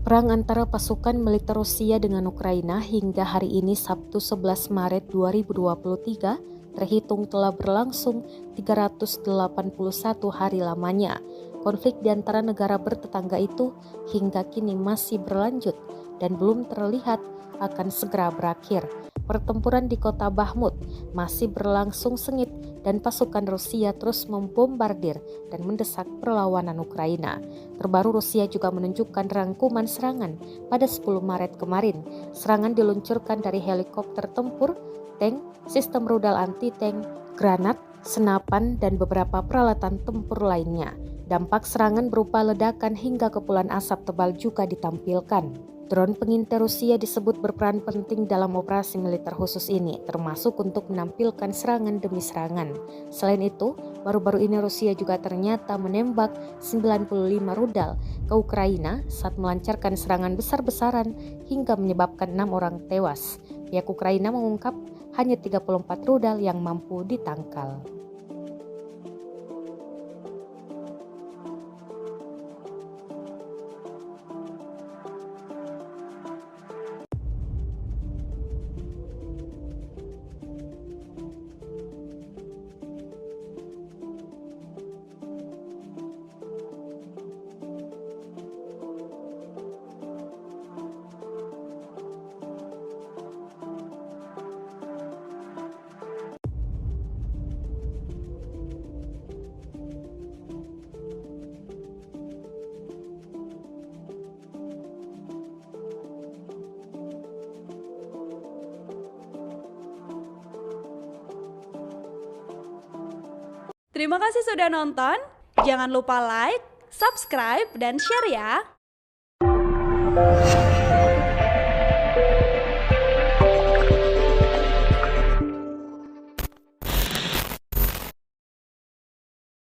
Perang antara pasukan militer Rusia dengan Ukraina hingga hari ini Sabtu 11 Maret 2023 terhitung telah berlangsung 381 hari lamanya. Konflik di antara negara bertetangga itu hingga kini masih berlanjut dan belum terlihat akan segera berakhir. Pertempuran di kota Bakhmut masih berlangsung sengit dan pasukan Rusia terus membombardir dan mendesak perlawanan Ukraina. Terbaru Rusia juga menunjukkan rangkuman serangan pada 10 Maret kemarin. Serangan diluncurkan dari helikopter tempur, tank, sistem rudal anti-tank, granat, senapan, dan beberapa peralatan tempur lainnya. Dampak serangan berupa ledakan hingga kepulan asap tebal juga ditampilkan. Drone pengintai Rusia disebut berperan penting dalam operasi militer khusus ini, termasuk untuk menampilkan serangan demi serangan. Selain itu, baru-baru ini Rusia juga ternyata menembak 95 rudal ke Ukraina saat melancarkan serangan besar-besaran hingga menyebabkan 6 orang tewas. Pihak Ukraina mengungkap hanya 34 rudal yang mampu ditangkal. Terima kasih sudah nonton. Jangan lupa like, subscribe, dan share ya.